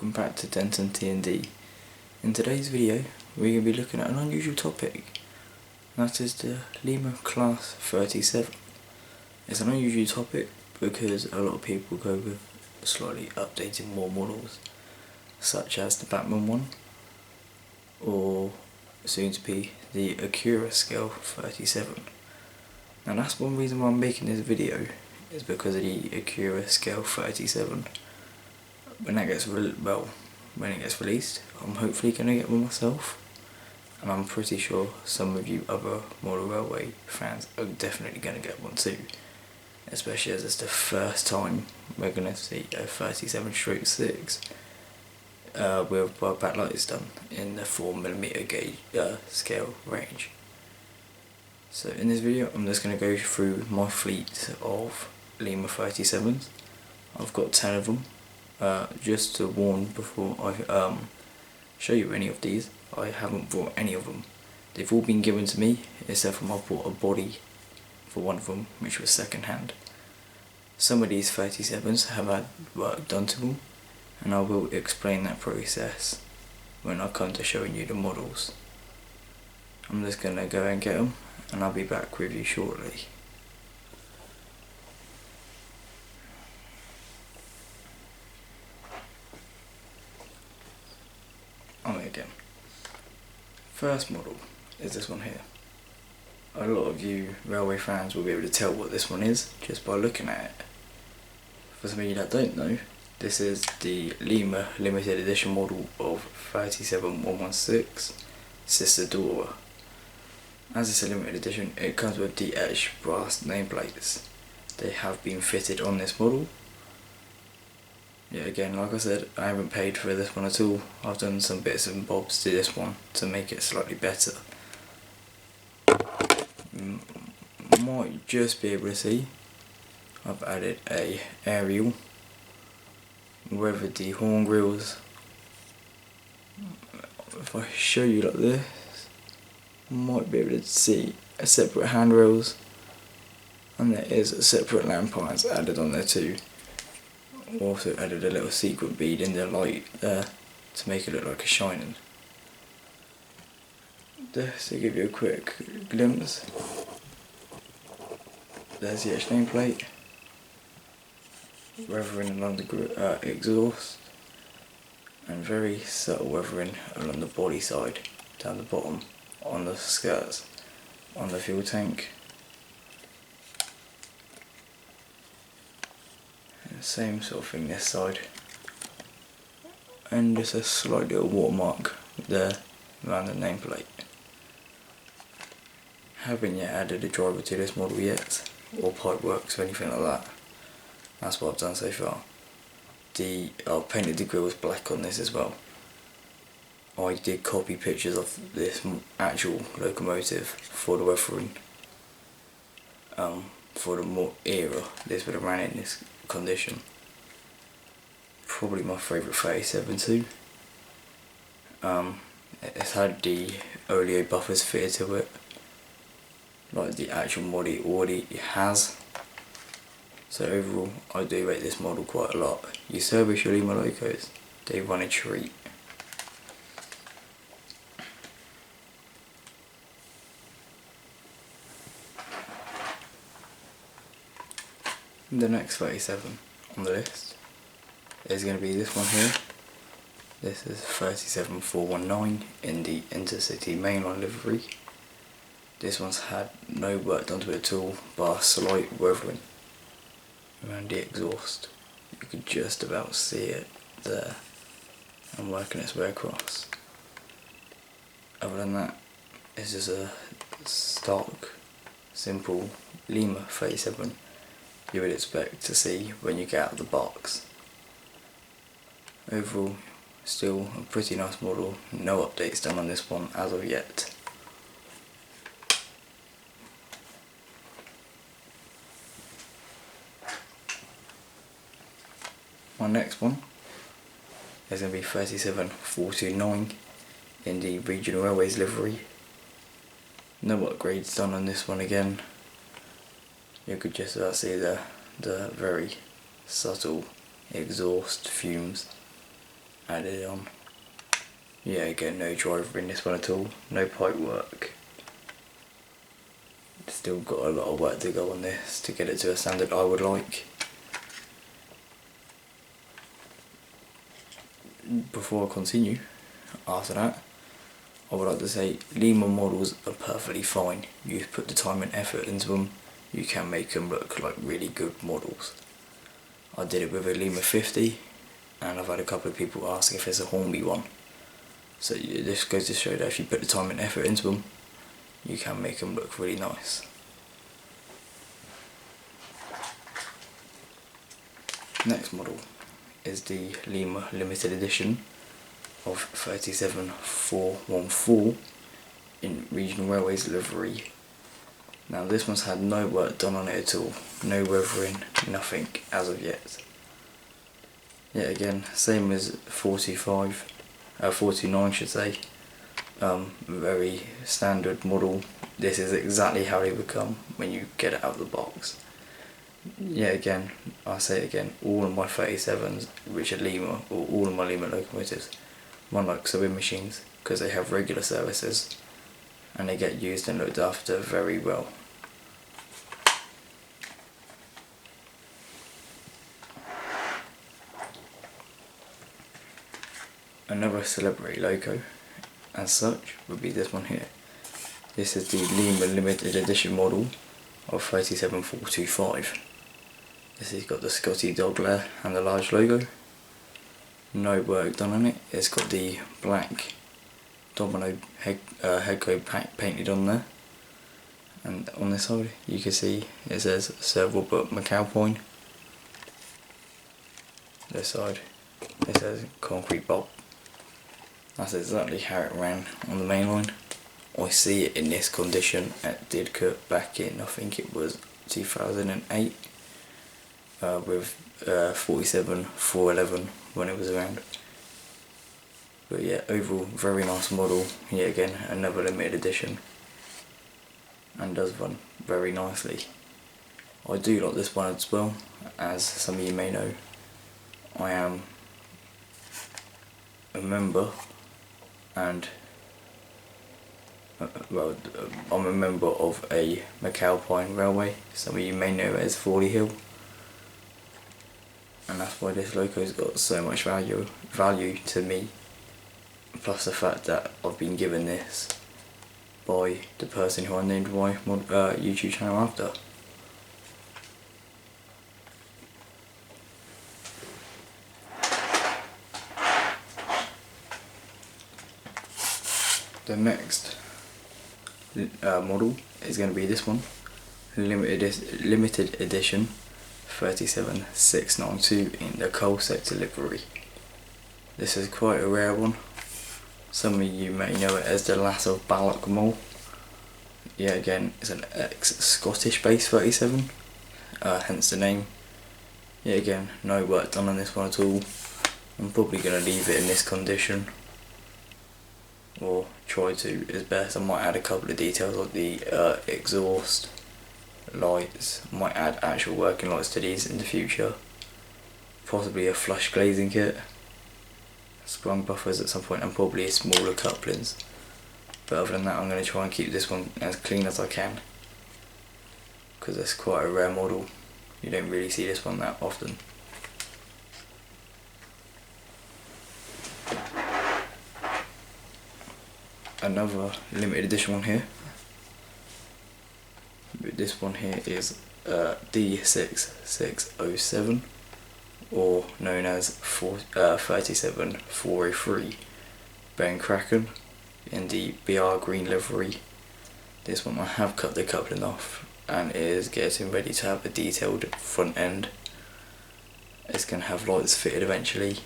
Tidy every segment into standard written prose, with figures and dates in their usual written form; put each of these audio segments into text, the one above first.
welcome back to Denton T&D. In today's video we're going to be looking at an unusual topic, and that is the Lima Class 37. It's an unusual topic because a lot of people go with slightly updated more models, such as the Batman one, or soon to be the Acura Scale 37. Now that's one reason why I'm making this video, is because of the Acura Scale 37. When it gets released, I'm hopefully going to get one myself, and I'm pretty sure some of you other model railway fans are definitely going to get one too, especially as it's the first time we're going to see a 37/6 with backlights done in the 4mm gauge scale range. So in this video I'm just going to go through my fleet of Lima 37s. I've got 10 of them. Just to warn before I show you any of these, I haven't bought any of them. They've all been given to me, except for I bought a body for one of them, which was second hand. Some of these 37s have had work done to them, and I will explain that process when I come to showing you the models. I'm just going to go and get them, and I'll be back with you shortly. Again. First model is this one here. A lot of you railway fans will be able to tell what this one is just by looking at it. For some of you that don't know, this is the Lima limited edition model of 37116 Sister Daughter. As it's a limited edition, it comes with the etched brass nameplates. They have been fitted on this model. Yeah, again, like I said, I haven't paid for this one at all. I've done some bits and bobs to this one to make it slightly better. Might just be able to see, I've added a aerial, weathered the horn grills. If I show you like this, you might be able to see a separate handrails, and there is a separate lamp irons added on there too. Also added a little sequin bead in the light there to make it look like a shining. Just to give you a quick glimpse, there's the etched nameplate, weathering along the exhaust, and very subtle weathering along the body side, down the bottom, on the skirts, on the fuel tank. Same sort of thing this side, and just a slight little watermark there around the nameplate. Haven't yet added a driver to this model yet, or pipe works or anything like that. That's what I've done so far. I've painted the grills black on this as well. I did copy pictures of this actual locomotive for the weathering. For the more era, this would have ran in this condition. Probably my favourite 37 too. It's had the oleo buffers fitted to it, like the actual body already has. So overall, I do rate this model quite a lot. You service your Lima locos, they run a treat. The next 37 on the list is going to be this one here. This is 37419 in the Intercity mainline livery. This one's had no work done to it at all, but a slight weathering around the exhaust. You could just about see it there and working its way across. Other than that, it's just a stock, simple Lima 37 you would expect to see when you get out of the box. Overall, still a pretty nice model, no updates done on this one as of yet. My next one is going to be 37429 in the Regional Railways livery. No upgrades done on this one again. You could just about see the very subtle exhaust fumes added on. Yeah, again, no driver in this one at all, no pipe work. Still got a lot of work to go on this to get it to a standard I would like. Before I continue, after that, I would like to say lima models are perfectly fine. You put the time and effort into them, you can make them look like really good models. I did it with a Lima 50, and I've had a couple of people ask if it's a Hornby one. So this goes to show that if you put the time and effort into them, you can make them look really nice. Next model is the Lima limited edition of 37414 in Regional Railways livery. Now this one's had no work done on it at all, no weathering, nothing as of yet. Yet again, same as 49 should say, very standard model. This is exactly how they would come when you get it out of the box. Yet again, I'll say it again, all of my 37s, which are Lima, or all of my Lima locomotives, run like sewing machines because they have regular services and they get used and looked after very well. Another celebrity loco, as such, would be this one here. This is the Lima limited edition model of 37425. This has got the Scotty dog there and the large logo. No work done on it. It's got the black domino head code painted on there. And on this side you can see it says Serval but McAlpine. This side it says Concrete Bob. That's exactly how it ran on the main line. I see it in this condition at Didcot back in, I think it was 2008, with 47-411 when it was around. But yeah, overall very nice model. Yet again, another limited edition, and does run very nicely. I do like this one as well, as some of you may know. I am a member and I'm a member of a McAlpine railway. Some of you may know it as Fawley Hill, and that's why this loco's got so much value to me, plus the fact that I've been given this by the person who I named my YouTube channel after. The next model is going to be this one, limited edition 37692 in the coal sector livery. This is quite a rare one. Some of you may know it as the Lass of Ballochmore. Yeah, again, it's an ex-Scottish base 37, hence the name. Yeah, again, no work done on this one at all. I'm probably going to leave it in this condition, or try to as best. I might add a couple of details like the exhaust lights, might add actual working lights to these in the future, possibly a flush glazing kit, sprung buffers at some point, and probably smaller couplings. But other than that, I'm going to try and keep this one as clean as I can, because it's quite a rare model. You don't really see this one that often. Another limited edition one here. This one here is D6607, or known as 37403 Ben Kraken in the BR green livery. This one I have cut the coupling off and is getting ready to have a detailed front end. It's going to have lights fitted eventually.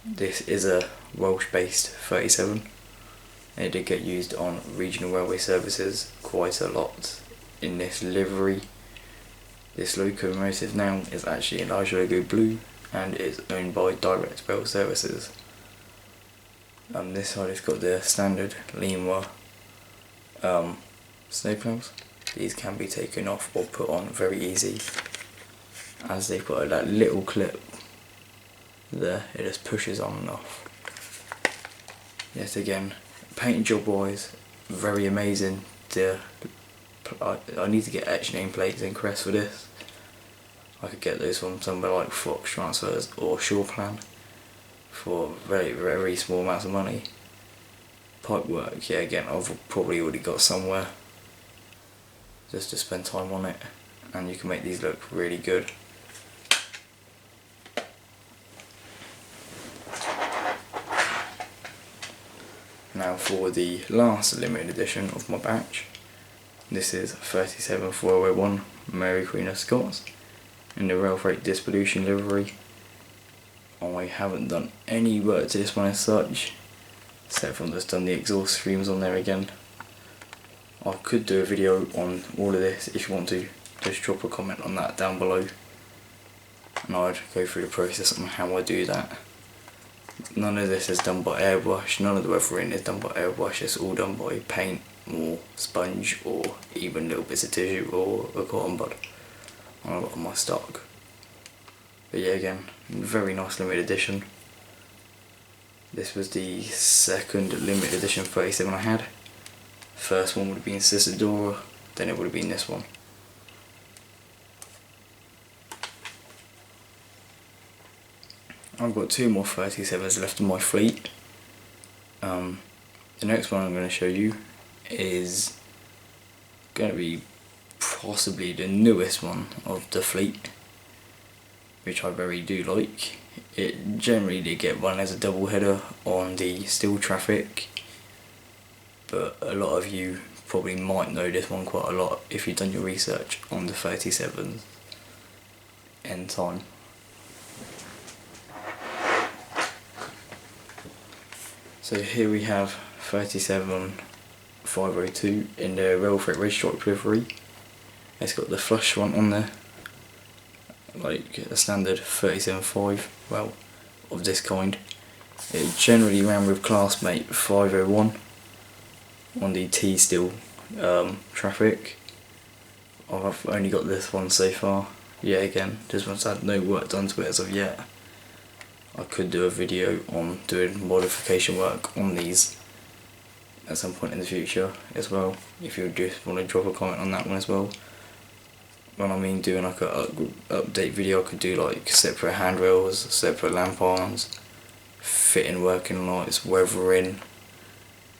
This is a Welsh based 37. It did get used on regional railway services quite a lot in this livery. This locomotive now is actually a large logo blue and is owned by Direct Rail Services. This side has got the standard Lima snowplows. These can be taken off or put on very easy, as they've got that little clip there, it just pushes on and off. Yet again, paint job wise, very amazing. I need to get etch nameplates and crest for this. I could get those from somewhere like Fox Transfers or Shoreplan for very, very small amounts of money. Pipe work, yeah, again, I've probably already got somewhere just to spend time on it, and you can make these look really good. Now for the last limited edition of my batch. This is 37401 Mary Queen of Scots in the rail freight distribution livery. I haven't done any work to this one as such, except for just done the exhaust streams on there again. I could do a video on all of this if you want to. Just drop a comment on that down below and I'd go through the process on how I do that. None of this is done by airbrush, none of the weathering is done by airbrush, it's all done by paint or sponge or even little bits of tissue or a cotton bud on a lot of my stock. But yeah, again, very nice limited edition. This was the second limited edition 37 I had. First one would have been Cisadora, then it would have been this one. I've got two more 37s left in my fleet. The next one I'm going to show you is going to be possibly the newest one of the fleet, which I very do like. It generally did get run as a double header on the steel traffic, but a lot of you probably might know this one quite a lot if you've done your research on the 37s in time. So here we have 37502 in the rail freight race stripe livery. It's got the flush front on there, like a standard 37.5, well, of this kind. It generally ran with classmate 501 on the T steel traffic. I've only got this one so far. Yeah, again, this one's had no work done to it as of yet. I could do a video on doing modification work on these at some point in the future as well, if you just want to drop a comment on that one as well. When I mean doing like a update video, I could do like separate handrails, separate lamp arms, fitting working lights, weathering,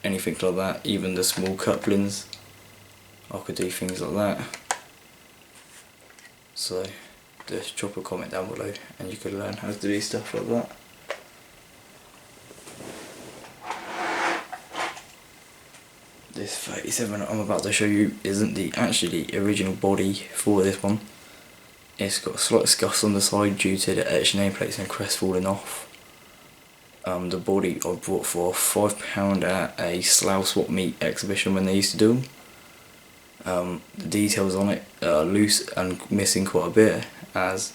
anything like that, even the small couplings. I could do things like that. So just drop a comment down below and you can learn how to do stuff like that. This 37 I'm about to show you isn't the actually original body for this one. It's got a slight scuffs on the side due to the etched nameplates and crest falling off. The body I bought for £5 at a Slough swap meet exhibition when they used to do them. The details on it are loose and missing quite a bit, as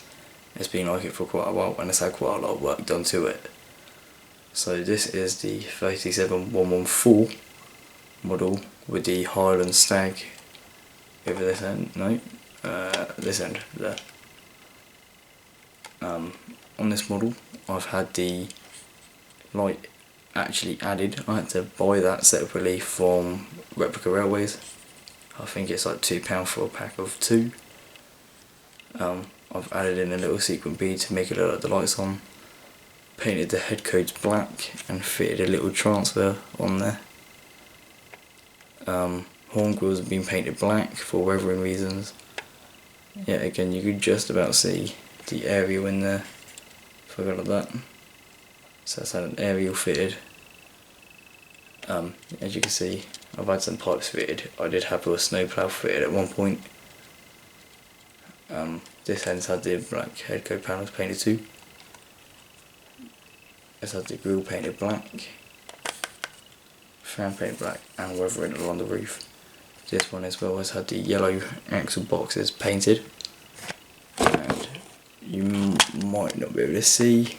it's been like it for quite a while and it's had quite a lot of work done to it. So this is the 37114 model with the Highland Stag over this end, this end there. On this model I've had the light actually added. I had to buy that separately from Replica Railways. I think it's like £2 for a pack of 2. I've added in a little sequin bead to make it look like the light's on, painted the head codes black and fitted a little transfer on there. Horn grills have been painted black for weathering reasons. Yeah, again you could just about see the aerial in there, forgot about that. So that's had an aerial fitted. As you can see, I've had some pipes fitted. I did have a snowplow fitted at one point. This end's had the black head coat panels painted too. It's had the grille painted black, fan painted black, and weathering along the roof. This one as well has had the yellow axle boxes painted. And you might not be able to see,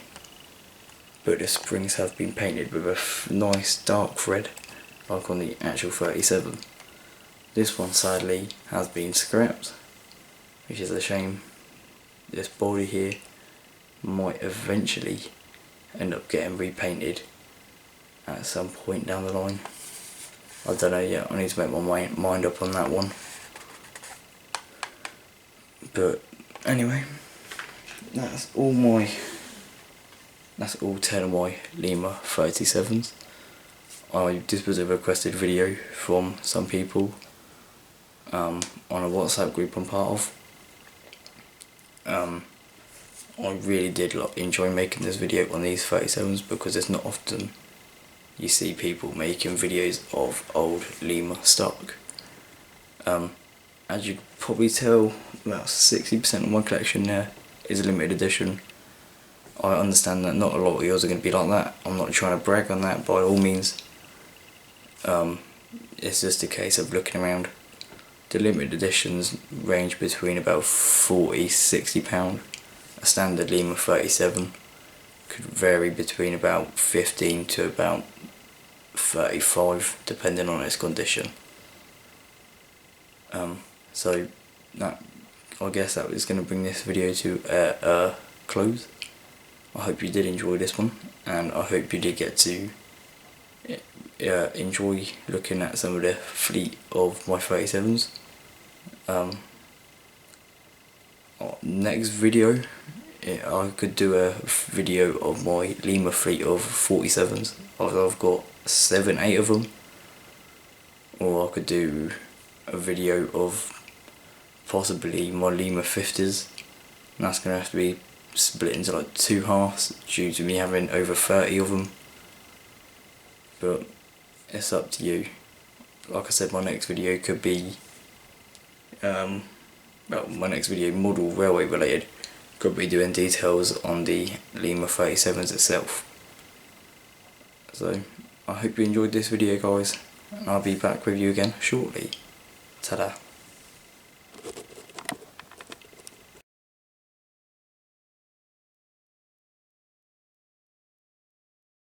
but the springs have been painted with a nice dark red, like on the actual 37. This one sadly has been scrapped, which is a shame. This body here might eventually end up getting repainted at some point down the line. I don't know yet, I need to make my mind up on that one. But anyway, that's all 10 of my Lima 37s. This was a requested video from some people on a WhatsApp group I'm part of. I really did enjoy making this video on these 37s because it's not often you see people making videos of old Lima stock. As you can probably tell, about 60% of my collection there is a limited edition. I understand that not a lot of yours are going to be like that. I'm not trying to brag on that by all means. It's just a case of looking around. The limited editions range between about £40–60. A standard Lima 37 could vary between about 15 to about 35 depending on its condition. So that, I guess that was going to bring this video to a close. I hope you did enjoy this one, and I hope you did get to enjoy looking at some of the fleet of my 37s. Next video, I could do a video of my Lima fleet of 47s. I've got 7–8 of them, or I could do a video of possibly my Lima 50s, and that's going to have to be split into like 2 halves due to me having over 30 of them. But it's up to you. Like I said, my next video could be my next video, model railway related, could be doing details on the Lima 37s itself. So I hope you enjoyed this video, guys, and I'll be back with you again shortly. Ta-da.